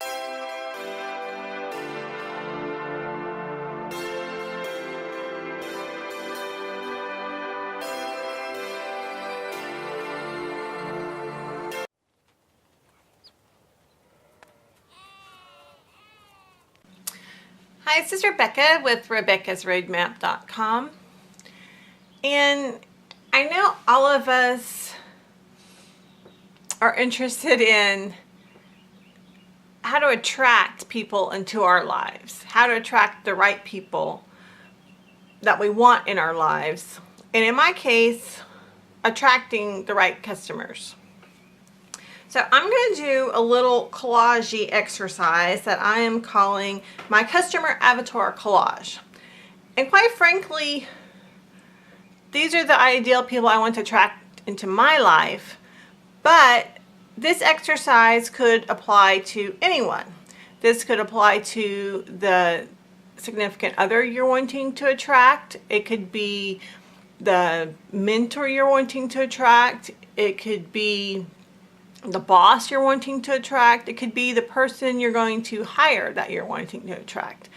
Hi, this is Rebecca with RebeccasRoadmap.com, and I know all of us are interested in how to attract people into our lives, how to attract the right people that we want in our lives, and in my case, attracting the right customers. So I'm going to do a little collage exercise that I am calling my customer avatar collage. And quite frankly, these are the ideal people I want to attract into my life, but this exercise could apply to anyone. This could apply to the significant other you're wanting to attract. It could be the mentor you're wanting to attract. It could be the boss you're wanting to attract. It could be the person you're going to hire that you're wanting to attract.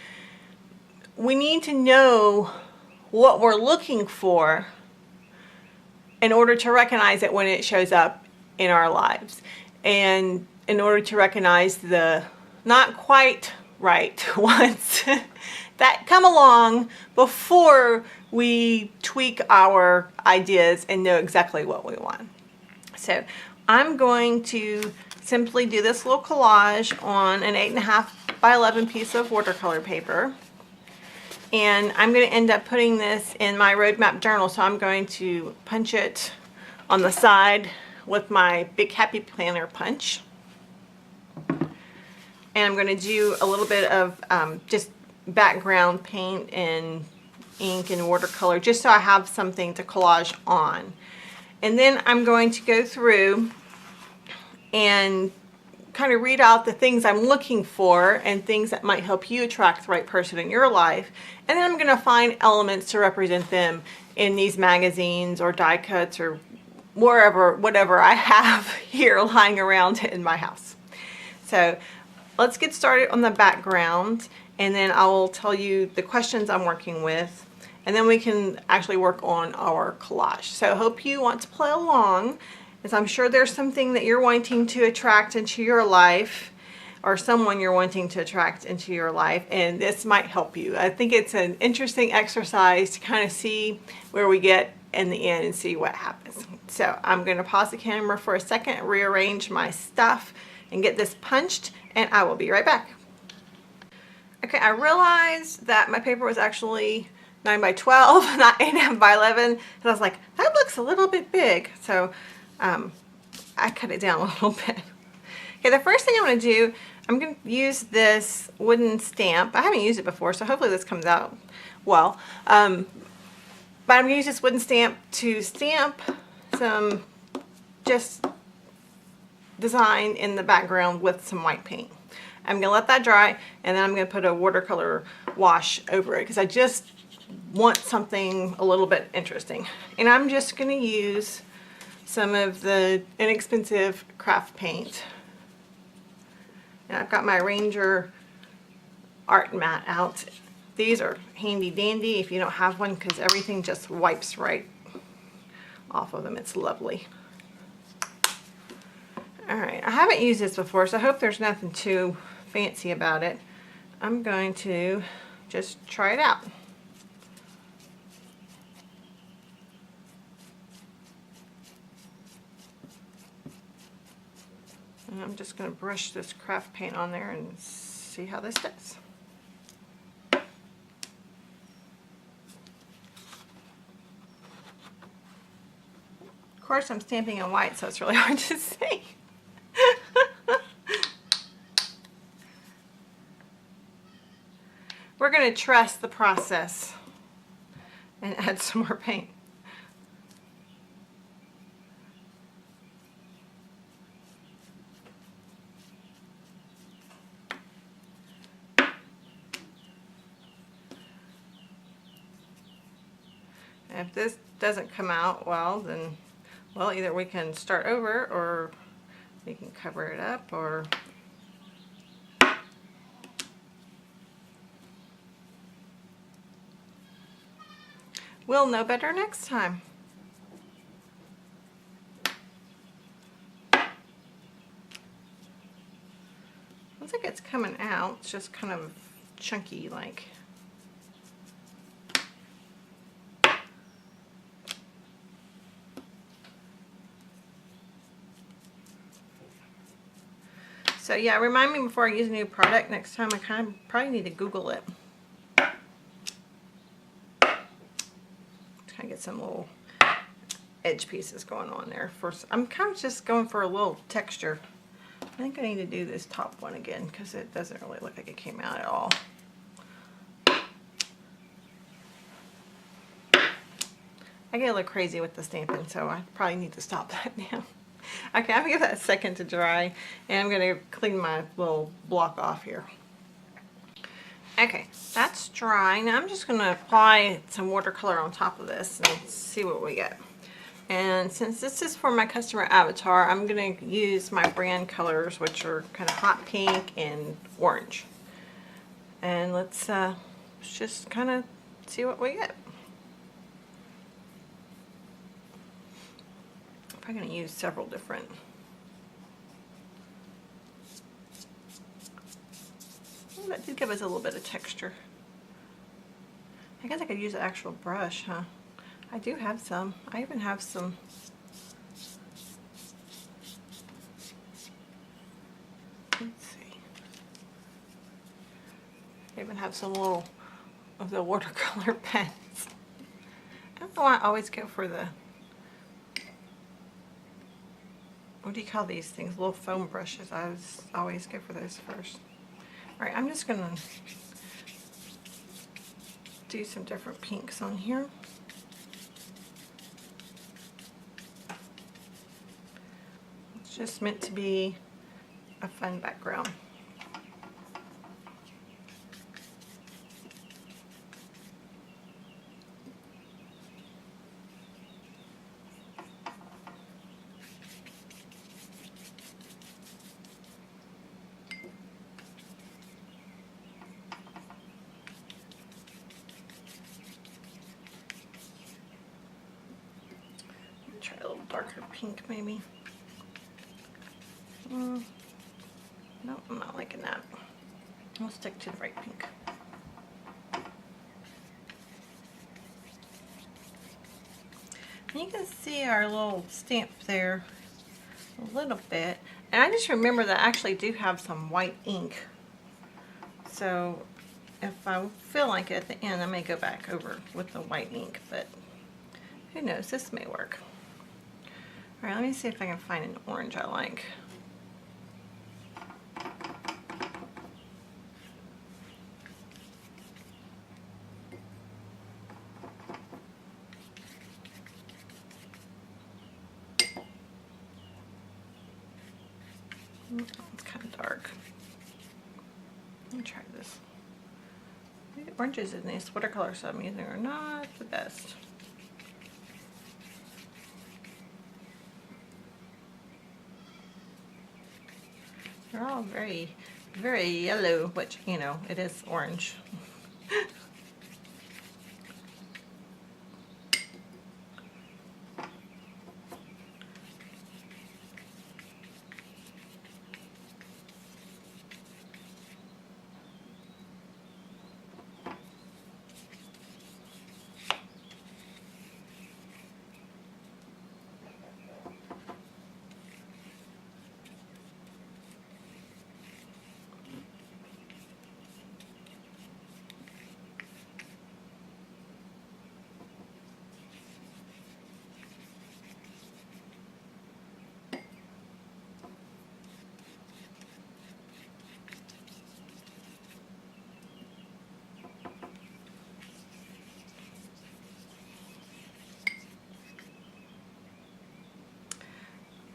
We need to know what we're looking for in order to recognize it when it shows up in our lives, and in order to recognize the not quite right ones that come along before we tweak our ideas and know exactly what we want. So I'm going to simply do this little collage on an 8.5 by 11 piece of watercolor paper. And I'm going to end up putting this in my roadmap journal, so I'm going to punch it on the side with my Big Happy Planner punch. And I'm going to do a little bit of just background paint and ink and watercolor, just so I have something to collage on. And then I'm going to go through and kind of read out the things I'm looking for and things that might help you attract the right person in your life. And then I'm going to find elements to represent them in these magazines or die cuts or wherever, whatever I have here lying around in my house. So let's get started on the background, and then I will tell you the questions I'm working with, and then we can actually work on our collage. So I hope you want to play along, as I'm sure there's something that you're wanting to attract into your life, or someone you're wanting to attract into your life, and this might help you. I think it's an interesting exercise to kind of see where we get in the end and see what happens. So I'm going to pause the camera for a second, rearrange my stuff, and get this punched, and I will be right back. Okay, I realized that my paper was actually 9 by 12, not 8.5 by 11, and I was like, that looks a little bit big. So I cut it down a little bit. Okay, the first thing I'm going to do, I'm going to use this wooden stamp. I haven't used it before, so hopefully this comes out well. But I'm going to use this wooden stamp to stamp some just design in the background with some white paint. I'm going to let that dry, and then I'm going to put a watercolor wash over it because I just want something a little bit interesting. And I'm just going to use some of the inexpensive craft paint. And I've got my Ranger art mat out. These are handy dandy if you don't have one, because everything just wipes right off of them. It's lovely. Alright, I haven't used this before, so I hope there's nothing too fancy about it. I'm going to just try it out. And I'm just going to brush this craft paint on there and see how this does. Of course, I'm stamping in white, so it's really hard to see. We're going to trust the process and add some more paint. If this doesn't come out well, then, well, either we can start over, or we can cover it up, or we'll know better next time. Looks like it's coming out. It's just kind of chunky like. So yeah, remind me before I use a new product next time. I kind of probably need to Google it. Kind of get some little edge pieces going on there. First, I'm kind of just going for a little texture. I think I need to do this top one again because it doesn't really look like it came out at all. I get a little crazy with the stamping, so I probably need to stop that now. Okay, I'm gonna give that a second to dry, and I'm gonna clean my little block off here. Okay, that's dry. Now I'm just gonna apply some watercolor on top of this and see what we get. And since this is for my customer avatar, I'm gonna use my brand colors, which are kind of hot pink and orange. And let's just kind of see what we get. I'm going to use several different. Oh, that did give us a little bit of texture. I guess I could use an actual brush, huh? I do have some. I even have some. Let's see. I even have some little of the watercolor pens. I don't know why I always go for the, what do you call these things? Little foam brushes. I always go for those first. Alright, I'm just going to do some different pinks on here. It's just meant to be a fun background. Try a little darker pink maybe. No, I'm not liking that. I'll stick to the bright pink. And you can see our little stamp there a little bit. And I just remember that I actually do have some white ink. So if I feel like it at the end, I may go back over with the white ink, but who knows, this may work. Alright, let me see if I can find an orange I like. It's kind of dark. Let me try this. The oranges in these watercolors I'm using are not the best. They're all very, very yellow, which, you know, it is orange.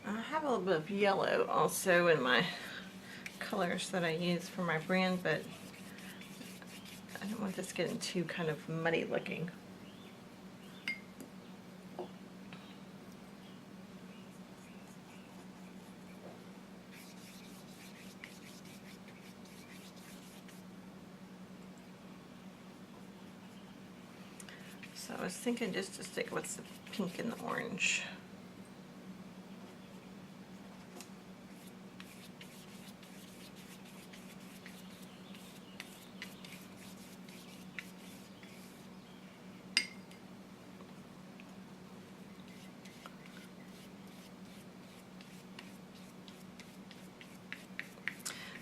I have a little bit of yellow also in my colors that I use for my brand, but I don't want this getting too kind of muddy looking. So I was thinking just to stick with the pink and the orange.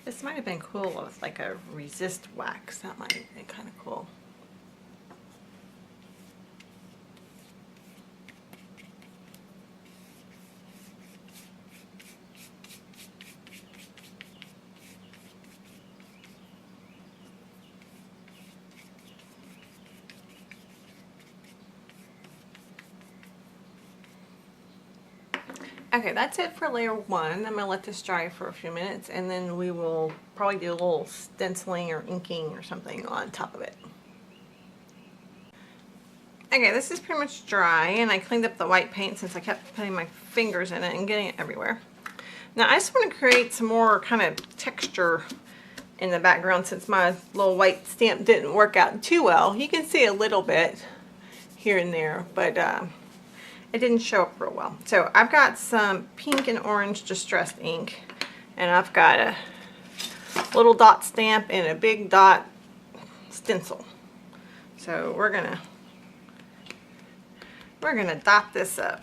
This might have been cool with like a resist wax. That might have been kind of cool. Okay, that's it for layer one. I'm going to let this dry for a few minutes and then we will probably do a little stenciling or inking or something on top of it. Okay, this is pretty much dry and I cleaned up the white paint since I kept putting my fingers in it and getting it everywhere. Now I just want to create some more kind of texture in the background since my little white stamp didn't work out too well. You can see a little bit here and there, but it didn't show up real well. So I've got some pink and orange distressed ink and I've got a little dot stamp and a big dot stencil. So we're gonna dot this up.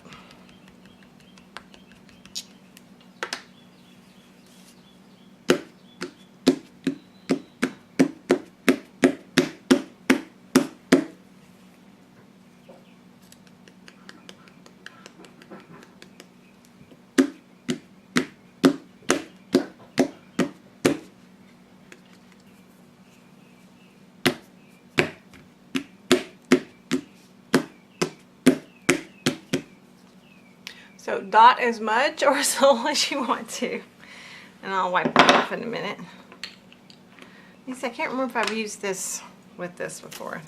So dot as much or as little as you want to. And I'll wipe it off in a minute. I can't remember if I've used this with this before.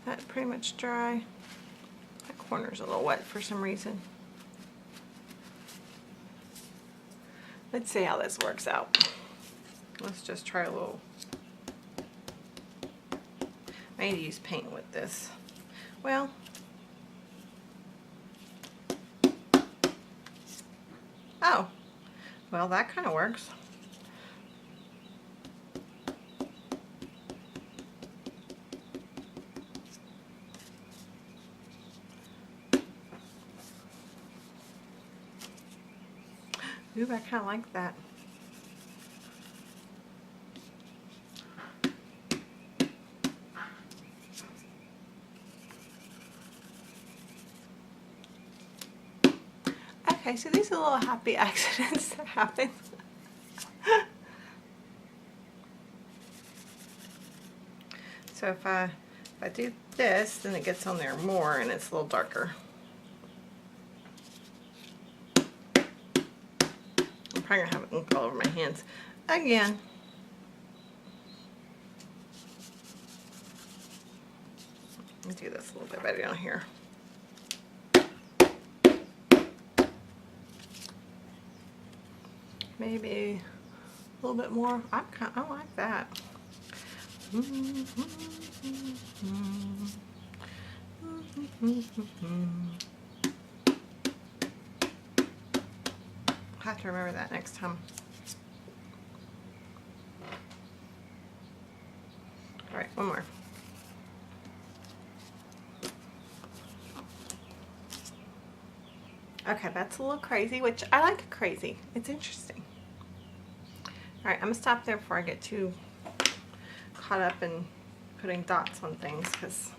That's pretty much dry. That corner's a little wet for some reason. Let's see how this works out. Let's just try a little. I need to use paint with this. Well, oh, well, that kind of works. Ooh, I kind of like that. Okay, so these are little happy accidents that happen. So if I do this, then it gets on there more and it's a little darker. I'm probably gonna have ink all over my hands again. Let me do this a little bit better down here. Maybe a little bit more. I like that. I'll have to remember that next time. All right, one more. Okay, that's a little crazy, which I like crazy. It's interesting. All right, I'm gonna stop there before I get too caught up in putting dots on things because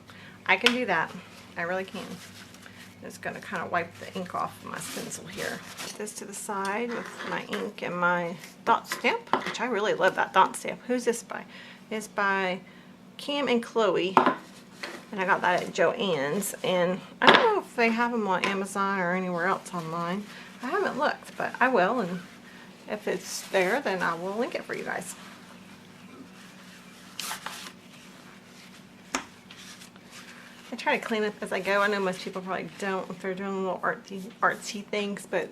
I can do that. I really can. I'm just gonna kind of wipe the ink off my stencil here. Put this to the side with my ink and my dot stamp, which I really love that dot stamp. Who's this by? It's by Cam and Chloe. And I got that at JoAnn's, and I don't know if they have them on Amazon or anywhere else online. I haven't looked, but I will, and if it's there, then I will link it for you guys. I try to clean up as I go. I know most people probably don't if they're doing little artsy things, but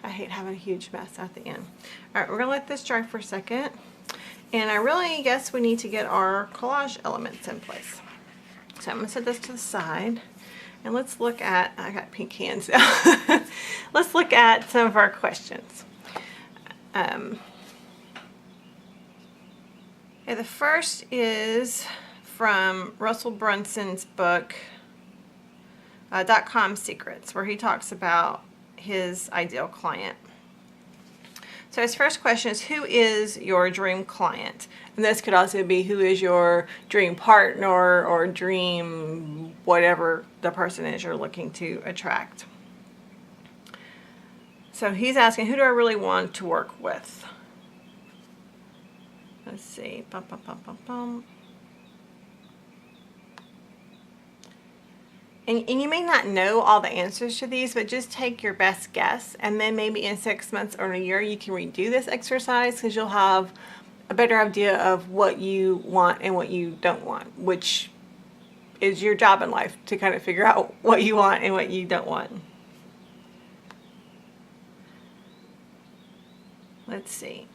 I hate having a huge mess at the end. All right, we're gonna let this dry for a second, and I really guess we need to get our collage elements in place. So I'm going to set this to the side. And let's look at, I got pink hands now. Let's look at some of our questions. Okay, the first is from Russell Brunson's book, .com Secrets, where he talks about his ideal client. So his first question is, who is your dream client? And this could also be, who is your dream partner or dream whatever the person is you're looking to attract. So he's asking, who do I really want to work with? Let's see. Bum, bum, bum, bum, bum. And you may not know all the answers to these, but just take your best guess, and then maybe in 6 months or in a year you can redo this exercise, because you'll have a better idea of what you want and what you don't want, which is your job in life, to kind of figure out what you want and what you don't want. Let's see.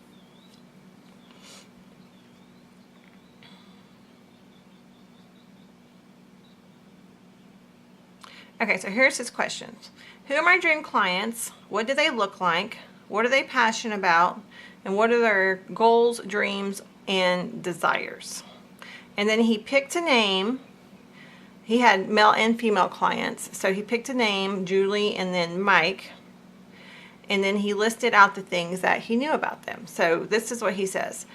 Okay, so here's his questions. Who are my dream clients? What do they look like? What are they passionate about? And what are their goals, dreams, and desires? And then he picked a name. He had male and female clients. So he picked a name, Julie and then Mike. And then he listed out the things that he knew about them. So this is what he says.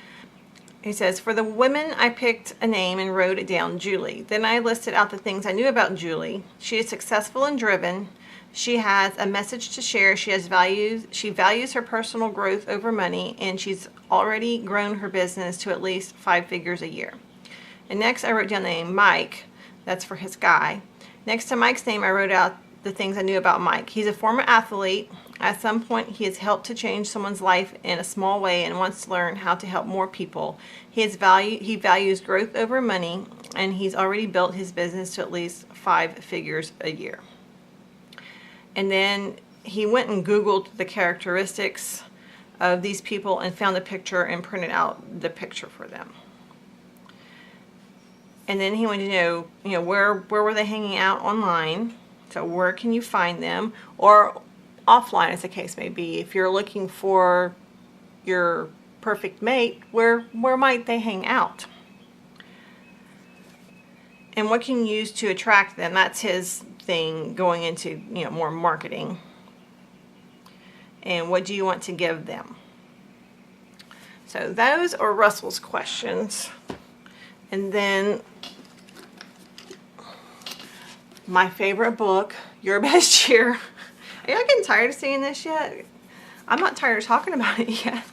He says, for the women, I picked a name and wrote it down, Julie. Then I listed out the things I knew about Julie. She is successful and driven. She has a message to share. She has values. She values her personal growth over money, and she's already grown her business to at least 5 figures a year. And next I wrote down the name Mike. That's for his guy. Next to Mike's name, I wrote out the things I knew about Mike. He's a former athlete. At some point, he has helped to change someone's life in a small way and wants to learn how to help more people. He values growth over money, and he's already built his business to at least 5 figures a year. And then he went and Googled the characteristics of these people and found a picture and printed out the picture for them. And then he wanted to know, where were they hanging out online? So where can you find them? Or offline, as the case may be. If you're looking for your perfect mate, where might they hang out? And what can you use to attract them? That's his thing going into, more marketing. And what do you want to give them? So those are Russell's questions. And then my favorite book, Your Best Year. Are y'all getting tired of seeing this yet? I'm not tired of talking about it yet.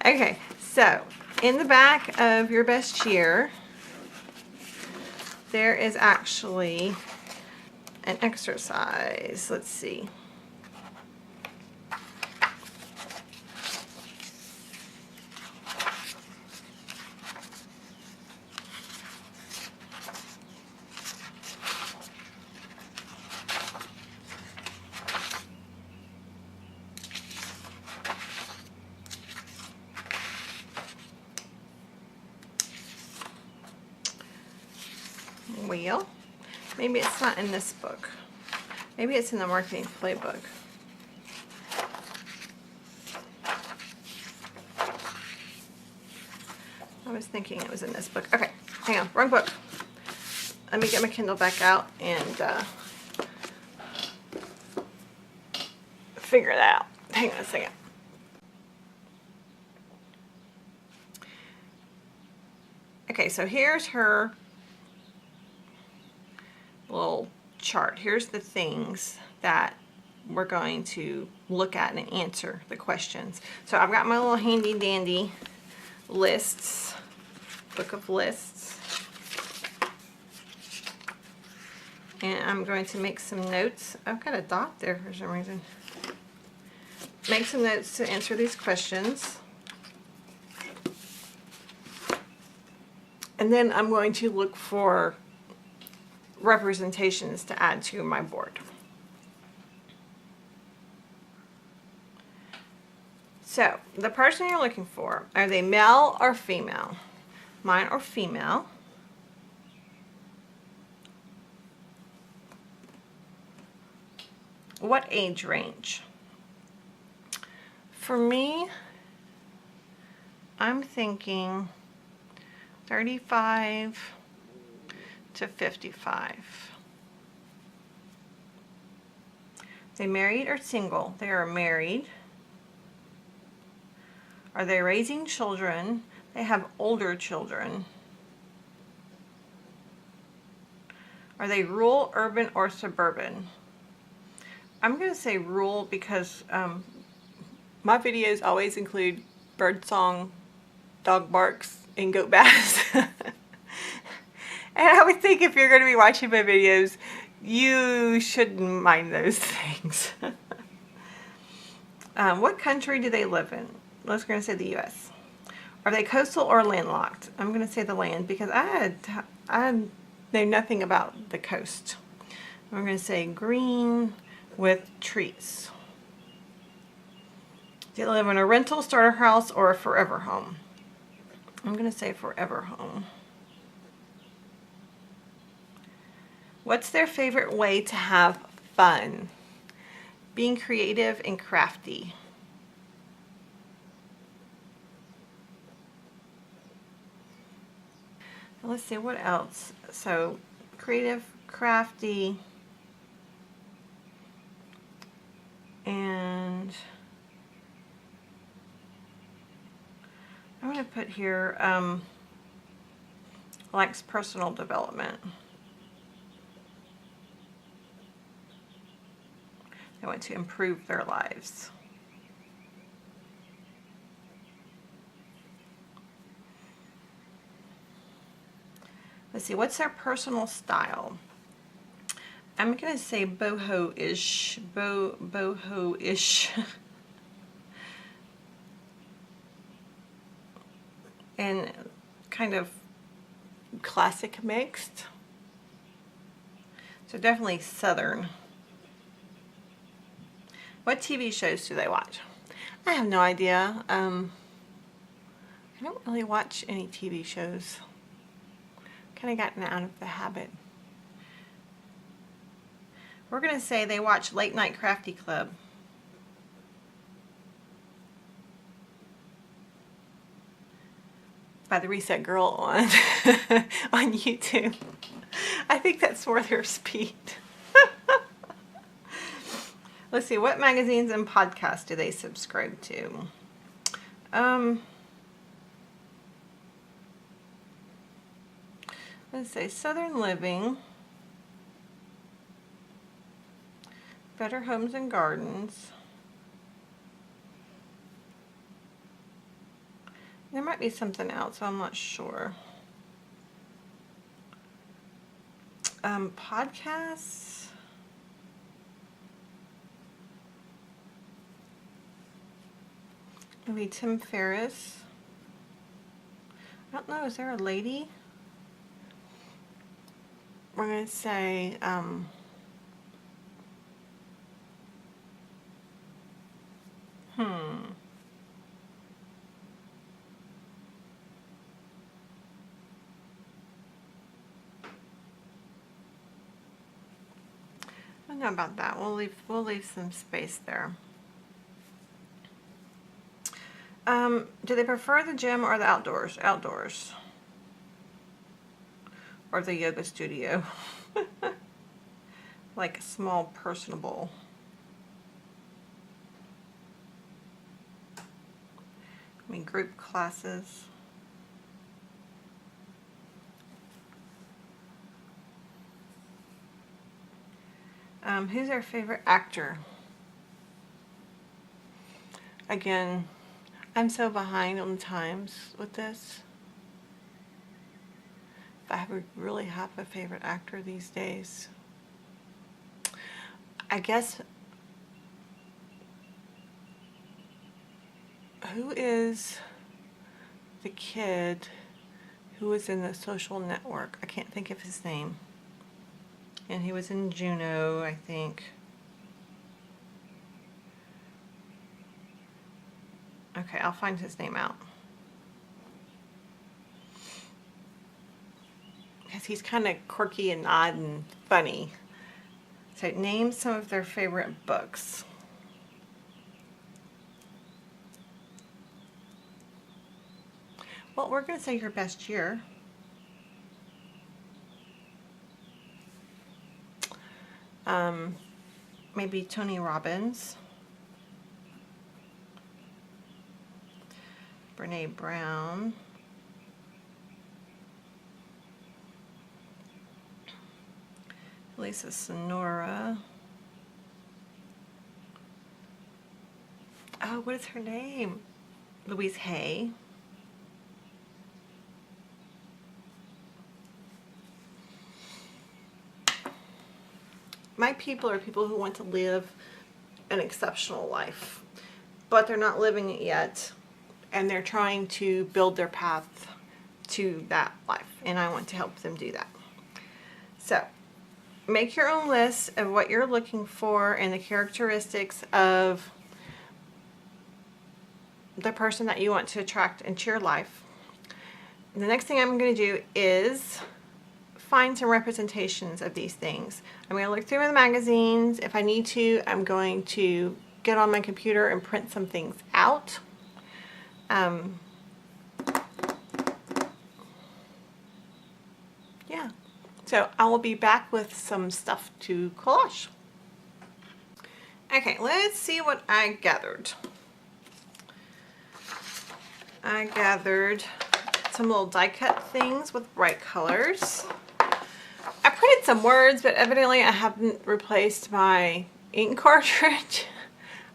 Okay, so in the back of Your Best Year, there is actually an exercise. Let's see. Well, maybe it's not in this book. Maybe it's in the marketing playbook. I was thinking it was in this book. Okay, hang on, wrong book. Let me get my Kindle back out and figure it out. Hang on a second. Okay, so here's her little chart. Here's the things that we're going to look at and answer the questions. So I've got my little handy dandy lists, book of lists, and I'm going to make some notes. I've got a dot there for some reason. Make some notes to answer these questions. And then I'm going to look for representations to add to my board. So, the person you're looking for, are they male or female? Mine are female. What age range? For me, I'm thinking 35 to 55. They married or single? They are married. Are they raising children? They have older children. Are they rural, urban, or suburban? I'm going to say rural because my videos always include bird song, dog barks, and goat baths. And I would think if you're going to be watching my videos, you shouldn't mind those things. What country do they live in? Let's going to say the US. Are they coastal or landlocked? I'm going to say the land because I know nothing about the coast. I'm going to say green with trees. Do they live in a rental, starter house, or a forever home? I'm going to say forever home. What's their favorite way to have fun? Being creative and crafty. Let's see, what else? So, creative, crafty, and I'm going to put here, likes personal development. They want to improve their lives. Let's see, what's their personal style? I'm going to say boho-ish. Boho-ish. And kind of classic mixed. So definitely Southern. What TV shows do they watch? I have no idea. I don't really watch any TV shows. Kind of gotten out of the habit. We're going to say they watch Late Night Crafty Club. By the Reset Girl on on YouTube. I think that's for their speed. Let's see, what magazines and podcasts do they subscribe to? Let's say Southern Living, Better Homes and Gardens. There might be something else, I'm not sure. Podcasts. Maybe Tim Ferriss. I don't know, is there a lady? We're going to say, I don't know about that. We'll leave some space there. Do they prefer the gym or the outdoors? Outdoors. Or the yoga studio. Like a small personable. I mean, group classes. Who's our favorite actor? Again, I'm so behind on the times with this. If I really have a favorite actor these days, I guess, who is the kid who was in The Social Network? I can't think of his name. And he was in Juno, I think. Okay, I'll find his name out. Because he's kind of quirky and odd and funny. So name some of their favorite books. Well, we're going to say your best year. Maybe Tony Robbins, Brene Brown, Lisa Sonora. Oh, what is her name? Louise Hay. My people are people who want to live an exceptional life, but they're not living it yet, and they're trying to build their path to that life, and I want to help them do that. So make your own list of what you're looking for and the characteristics of the person that you want to attract into your life. And the next thing I'm going to do is find some representations of these things. I'm going to look through the magazines. If I need to, I'm going to get on my computer and print some things out. Yeah, so I will be back with some stuff to collage. Okay, let's see what I gathered. I gathered some little die cut things with bright colors. I printed some words, but evidently I haven't replaced my ink cartridge.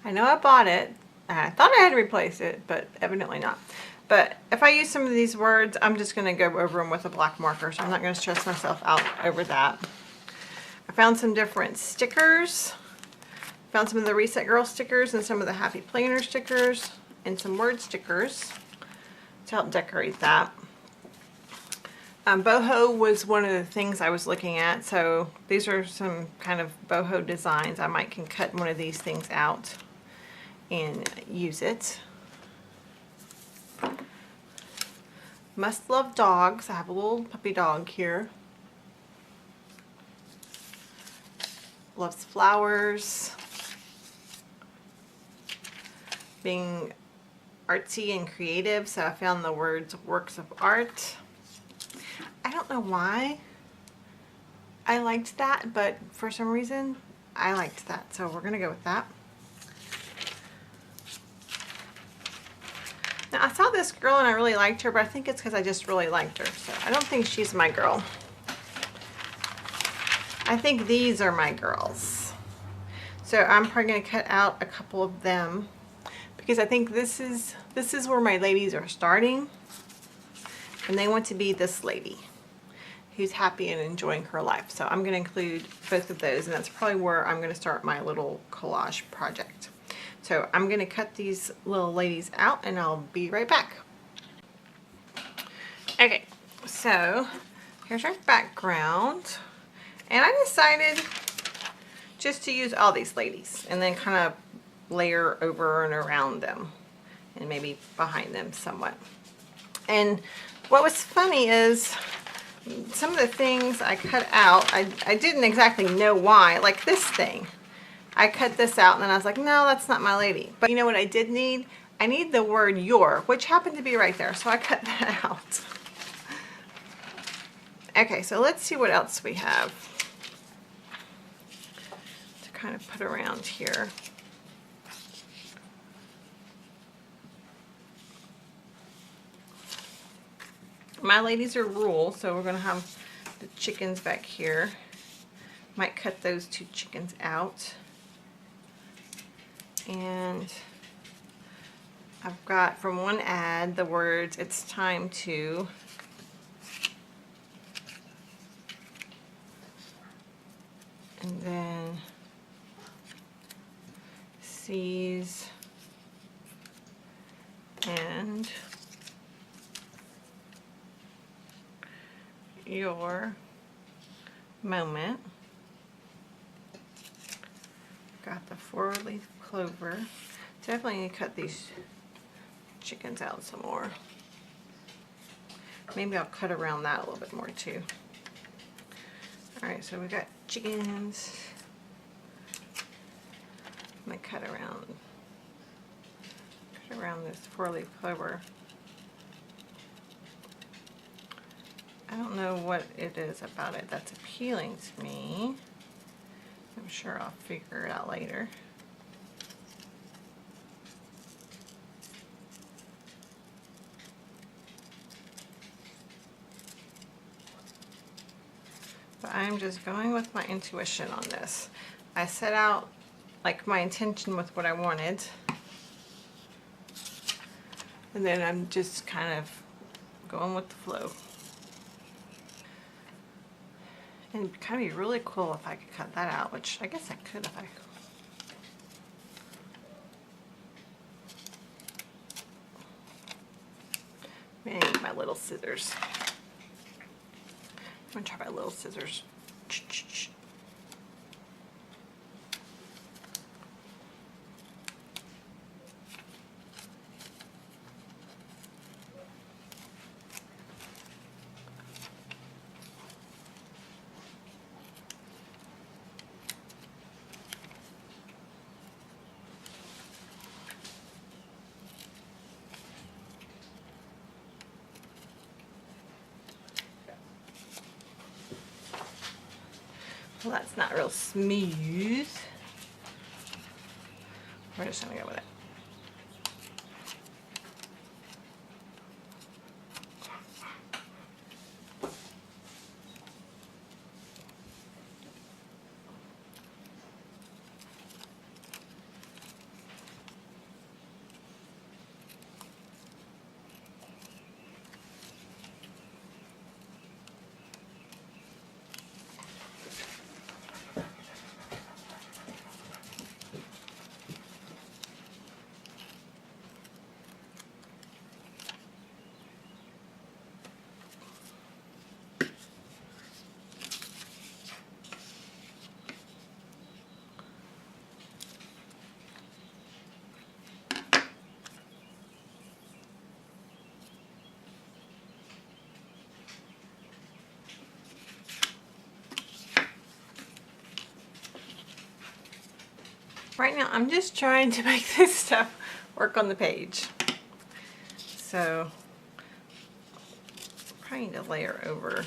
I know I bought it. I thought I had replaced it, but evidently not. But if I use some of these words, I'm just going to go over them with a black marker, so I'm not going to stress myself out over that. I found some different stickers. Found some of the Reset Girl stickers and some of the Happy Planner stickers and some word stickers to help decorate that. Boho was one of the things I was looking at, so these are some kind of boho designs. I might can cut one of these things out and use it. Must love dogs. I have a little puppy dog here. Loves flowers. Being artsy and creative, so I found the words works of art. I don't know why I liked that, but for some reason I liked that, so we're gonna go with that. Now I saw this girl and I really liked her, but I think it's because I just really liked her, so I don't think she's my girl. I think these are my girls, so I'm probably gonna cut out a couple of them because I think this is where my ladies are starting, and they want to be this lady who's happy and enjoying her life. So I'm going to include both of those, and that's probably where I'm going to start my little collage project. So I'm going to cut these little ladies out, and I'll be right back. Okay, so here's our background, and I decided just to use all these ladies and then kind of layer over and around them and maybe behind them somewhat. And what was funny is some of the things I cut out, I didn't exactly know why. Like this thing, I cut this out and then I was like, no, that's not my lady. But you know what I did need? I need the word your, which happened to be right there, so I cut that out. Okay, so let's see what else we have to kind of put around here. My ladies are rural, so we're going to have the chickens back here. Might cut those two chickens out. And I've got from one ad the words, it's time to. And then seize and your moment. Got the 4-leaf clover. Definitely need to cut these chickens out some more. Maybe I'll cut around that a little bit more too. Alright, so we got chickens. I'm going to cut around this 4-leaf clover. I don't know what it is about it that's appealing to me. I'm sure I'll figure it out later. But I'm just going with my intuition on this. I set out like my intention with what I wanted. And then I'm just kind of going with the flow. And it'd kind of be really cool if I could cut that out, which I guess I could if I... I need my little scissors. I'm gonna try my little scissors. Well, that's not real smooth. We're just gonna go with it. Right now, I'm just trying to make this stuff work on the page. So, I'm trying to layer over.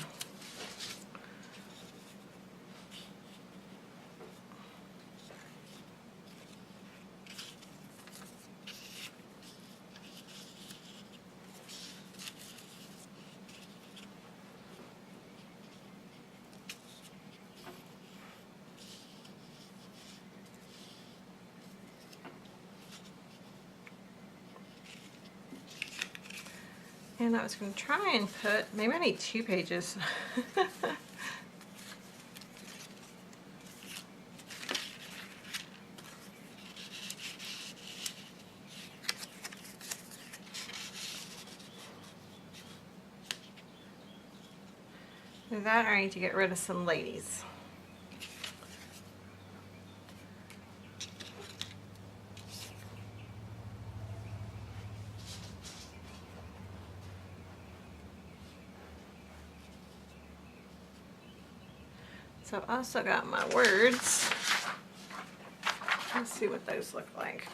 And I was going to try and put, maybe I need 2 pages. With that, I need to get rid of some ladies. So I've also got my words. Let's see what those look like.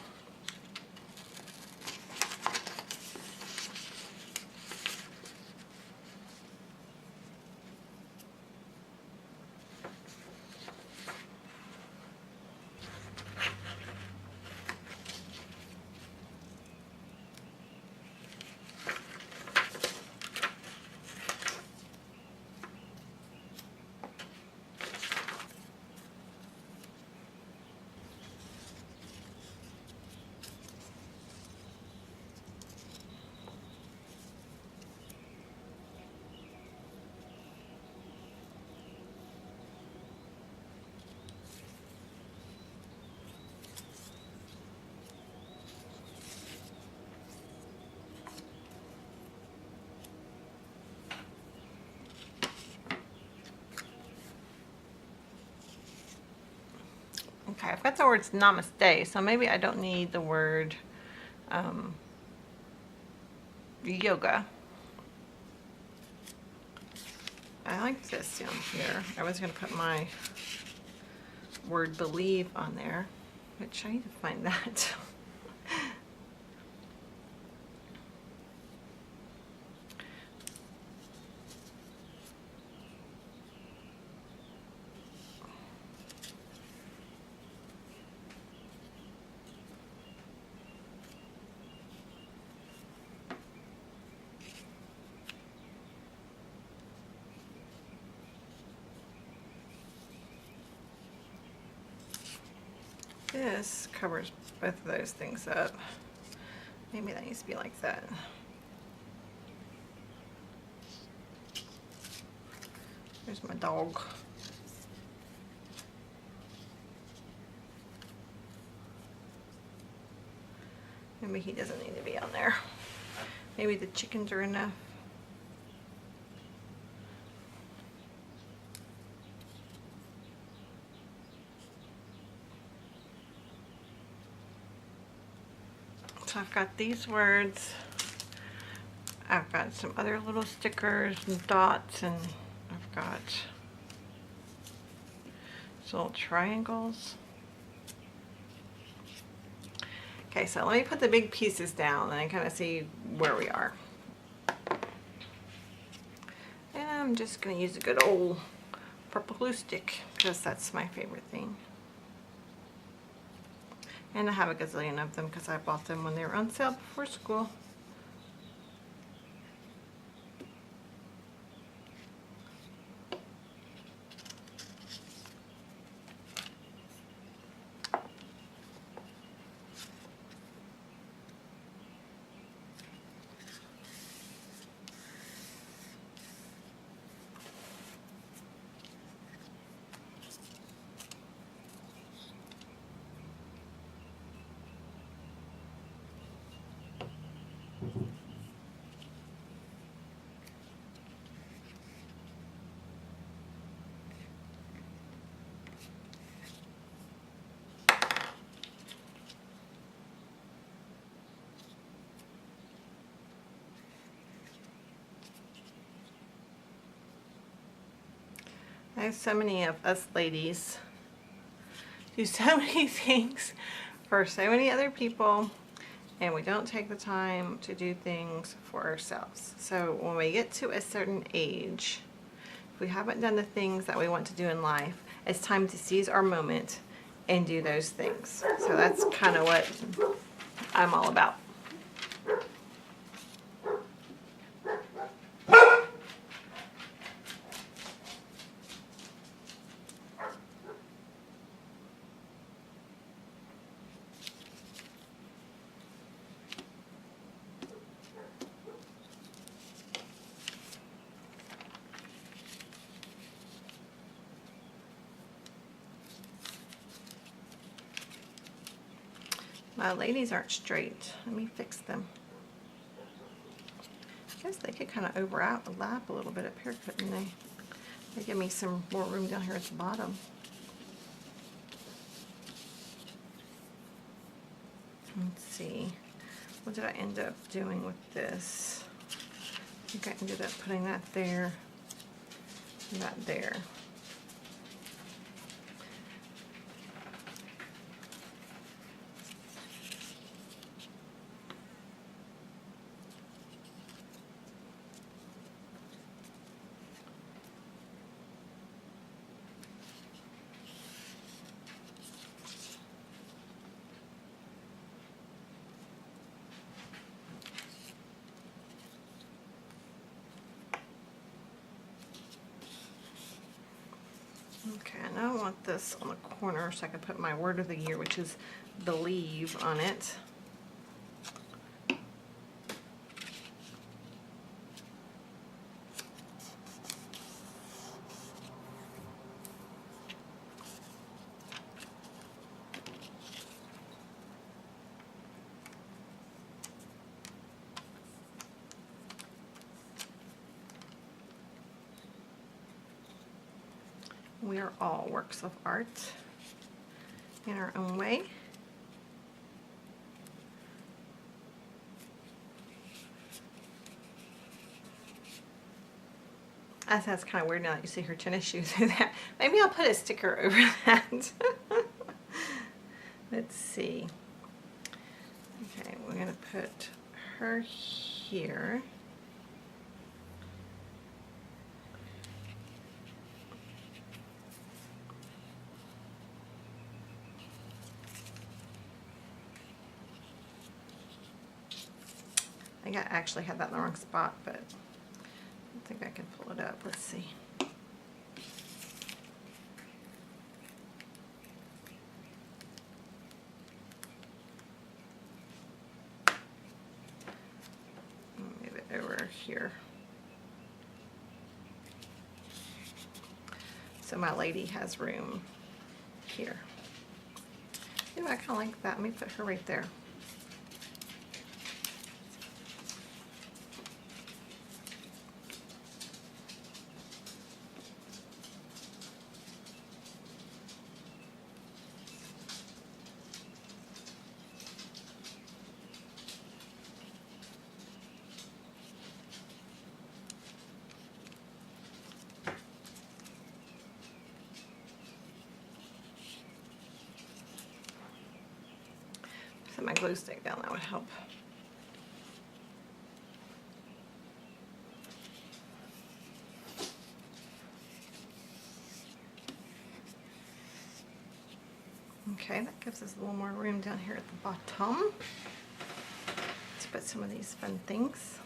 Okay, I've got the words namaste, so maybe I don't need the word yoga. I like this down here. I was going to put my word believe on there. which I need to find that. This covers both of those things up. Maybe that needs to be like that. There's my dog. Maybe he doesn't need to be on there. Maybe the chickens are enough. So I've got these words. I've got some other little stickers and dots, and I've got some little triangles. Okay, so let me put the big pieces down and kind of see where we are. And I'm just going to use a good old purple glue stick because that's my favorite thing. And I have a gazillion of them because I bought them when they were on sale before school. I have so many of us ladies do so many things for so many other people, and we don't take the time to do things for ourselves. So when we get to a certain age, if we haven't done the things that we want to do in life, it's time to seize our moment and do those things. So that's kind of what I'm all about. My ladies aren't straight. Let me fix them. I guess they could kind of overlap a little bit up here, couldn't they? They give me some more room down here at the bottom. Let's see. What did I end up doing with this? I think I ended up putting that there and that there. Okay, now I want this on the corner so I can put my word of the year, which is believe, on it. We are all works of art in our own way. That's kind of weird now that you see her tennis shoes through that. Maybe I'll put a sticker over that. let's see. Okay, we're going to put her here. I think I actually had that in the wrong spot, but I don't think I can pull it up. Let's see. Move it over here. So my lady has room here. You know, I kind of like that. Let me put her right there. Set my glue stick down, that would help. Okay, that gives us a little more room down here at the bottom. Let's put some of these fun things.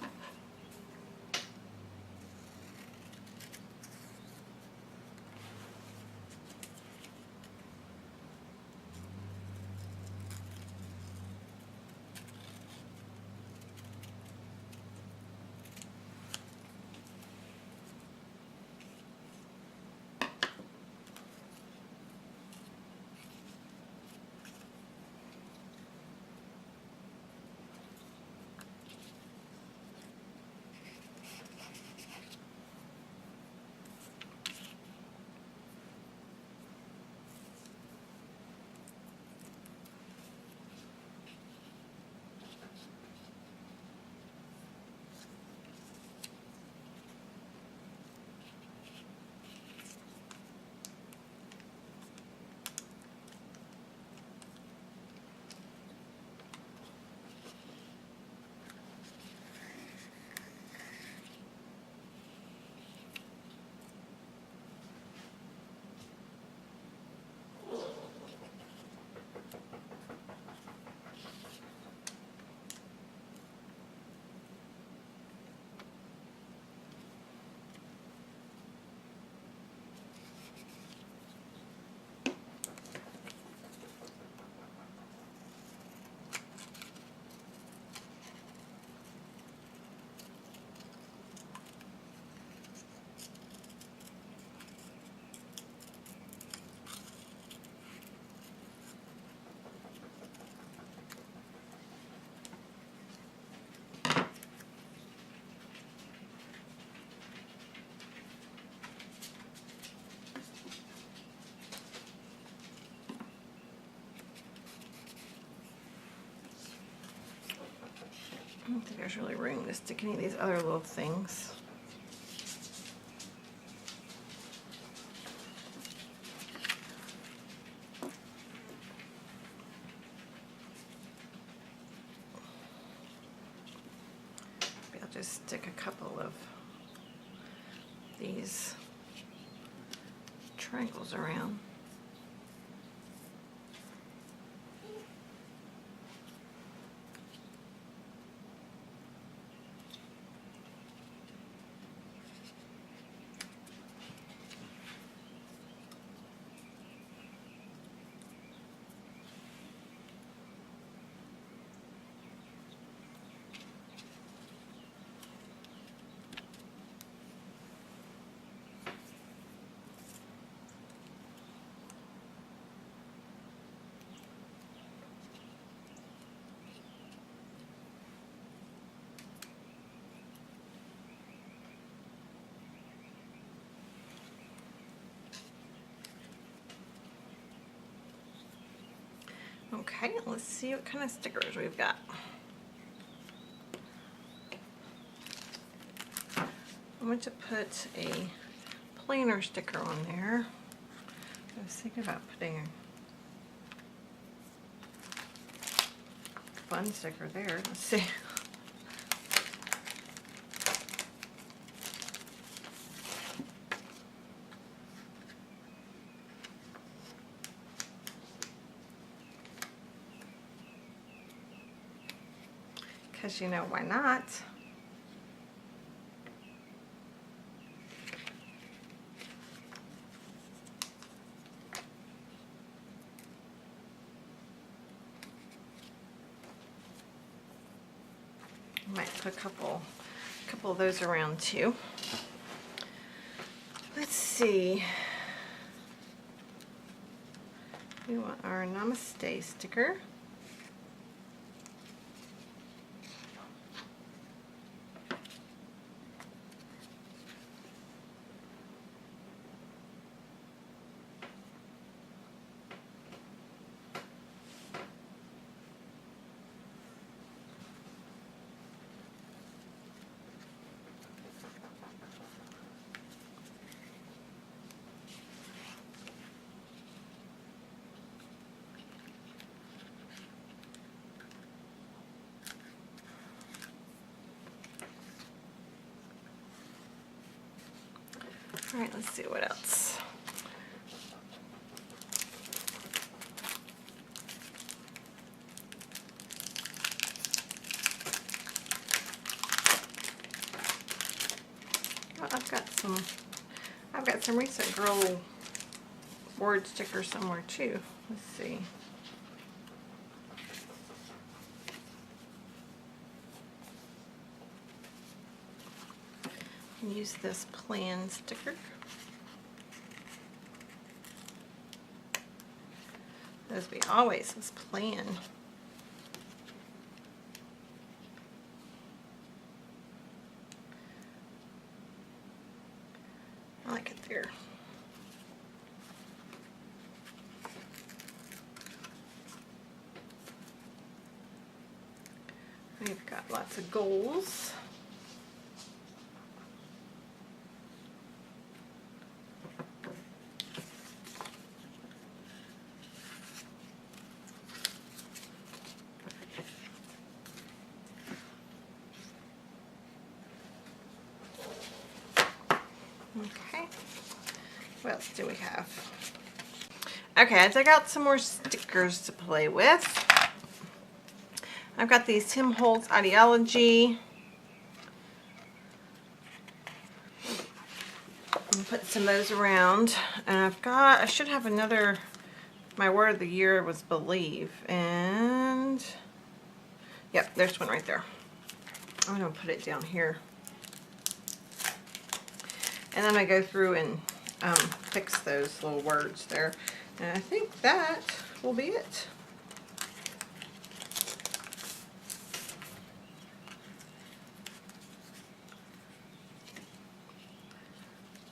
I don't think there's really room to stick any of these other little things. Maybe I'll just stick a couple of these triangles around. Okay, let's see what kind of stickers we've got. I'm going to put a planer sticker on there. I was thinking about putting fun sticker there. Let's see. Because you know, why not? Might put a couple of those around too. Let's see. We want our Namaste sticker. All right, let's see what else. Oh, I've got some recent girl word stickers somewhere too. Let's see. Use this plan sticker. As we always was plan. I like it there. We've got lots of goals. Okay, what else do we have? Okay, I dug out some more stickers to play with. I've got these Tim Holtz Ideology. I'm putting some of those around. And I should have another, my word of the year was believe. And, yep, there's one right there. I'm going to put it down here. And then I go through and fix those little words there. And I think that will be it.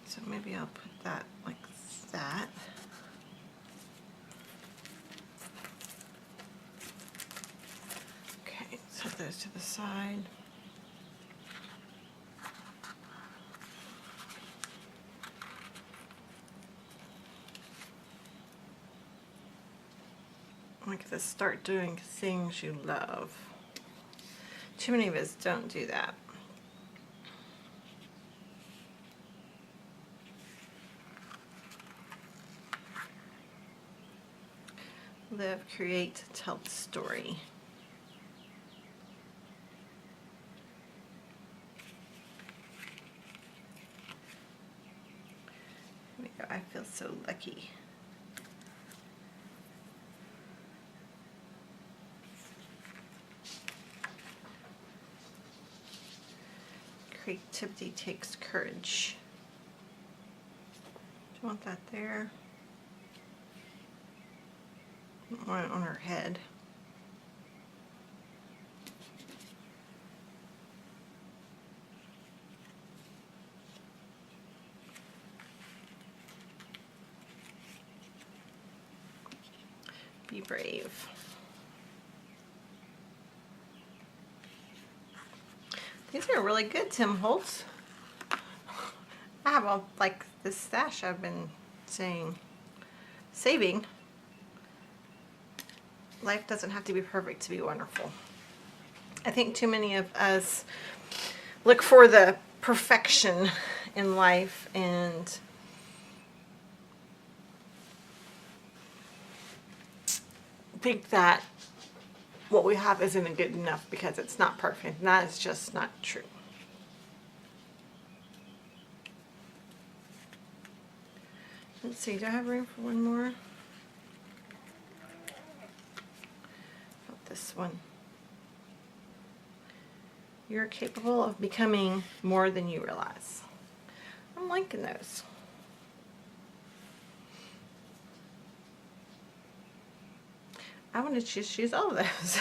So maybe I'll put that like that. Okay, set those to the side. Like this, start doing things you love. Too many of us don't do that. Live, create, tell the story. There we go. I feel so lucky. Creativity takes courage. Do you want that there? I want it on her head. Be brave. These are really good, Tim Holtz. I have all like this stash I've been saving. Life doesn't have to be perfect to be wonderful. I think too many of us look for the perfection in life and think that what we have isn't good enough because it's not perfect. And that is just not true. Let's see, do I have room for one more? About this one. You're capable of becoming more than you realize. I'm liking those. I want to just use all of those.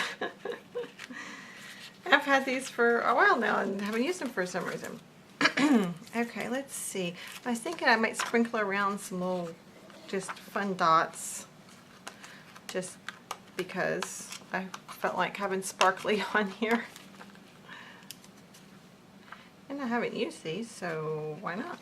I've had these for a while now and haven't used them for some reason. Okay, let's see. I was thinking I might sprinkle around some little just fun dots just because I felt like having sparkly on here. And I haven't used these, so why not?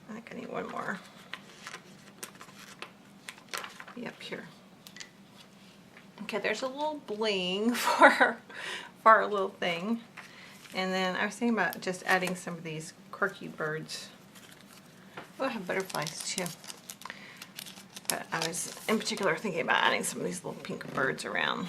I think I need one more. Be up here. Okay, there's a little bling for our little thing. And then I was thinking about just adding some of these quirky birds. Oh, I have butterflies too. But I was in particular thinking about adding some of these little pink birds around.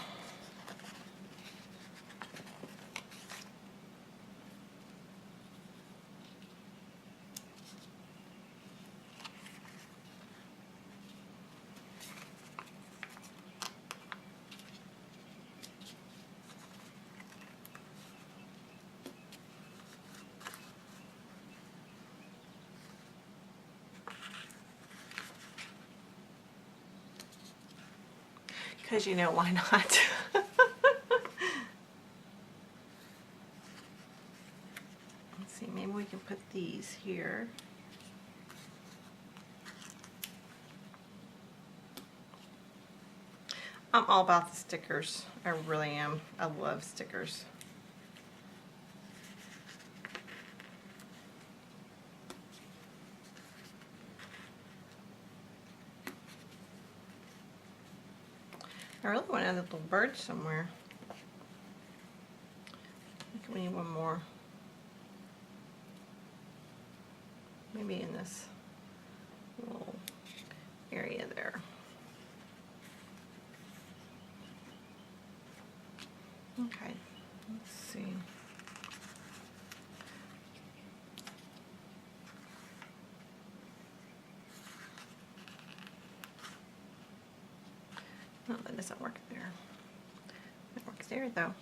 Because you know, why not? Let's see, maybe we can put these here. I'm all about the stickers. I really am. I love stickers. I really want another little bird somewhere. I think we need one more. Maybe in this little area there. Okay, let's see. No, that doesn't work there. It works there though.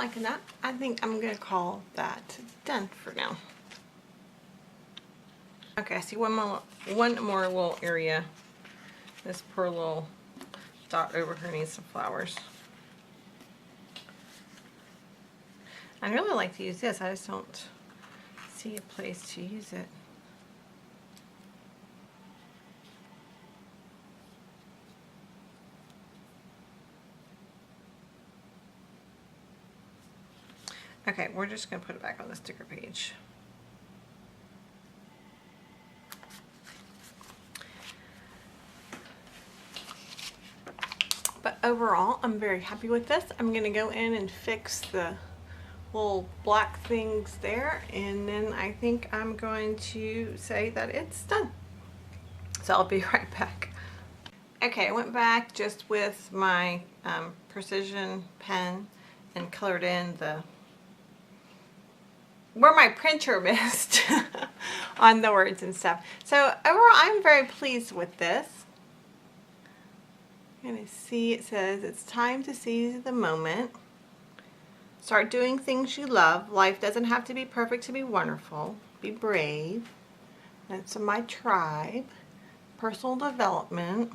liking that. I think I'm going to call that done for now. Okay, I see one more little area. This poor little dot over here needs some flowers. I'd really like to use this. I just don't see a place to use it. Okay, we're just going to put it back on the sticker page. But overall, I'm very happy with this. I'm going to go in and fix the little black things there, and then I think I'm going to say that it's done. So I'll be right back. Okay, I went back just with my precision pen and colored in where my printer missed on the words and stuff. So overall, I'm very pleased with this. You're going to see it says it's time to seize the moment. Start doing things you love. Life doesn't have to be perfect to be wonderful. Be brave. That's my tribe. Personal development.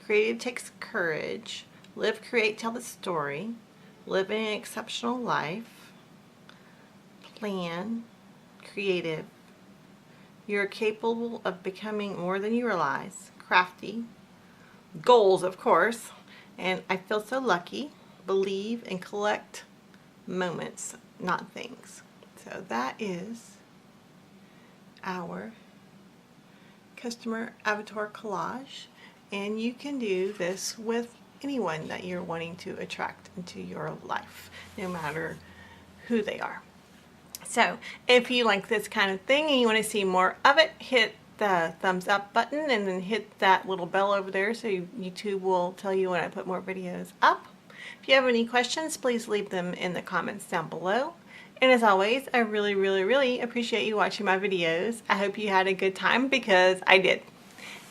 Creative takes courage. Live, create, tell the story. Live an exceptional life. Plan. Creative. You're capable of becoming more than you realize. Crafty. Goals, of course. And I feel so lucky. Believe and collect moments, not things. So that is our customer avatar collage, and you can do this with anyone that you're wanting to attract into your life, no matter who they are. So if you like this kind of thing and you want to see more of it, hit the thumbs up button and then hit that little bell over there so YouTube will tell you when I put more videos up. If you have any questions, please leave them in the comments down below. And as always, I really, really, really appreciate you watching my videos. I hope you had a good time, because I did.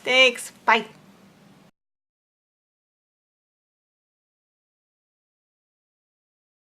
Thanks. Bye.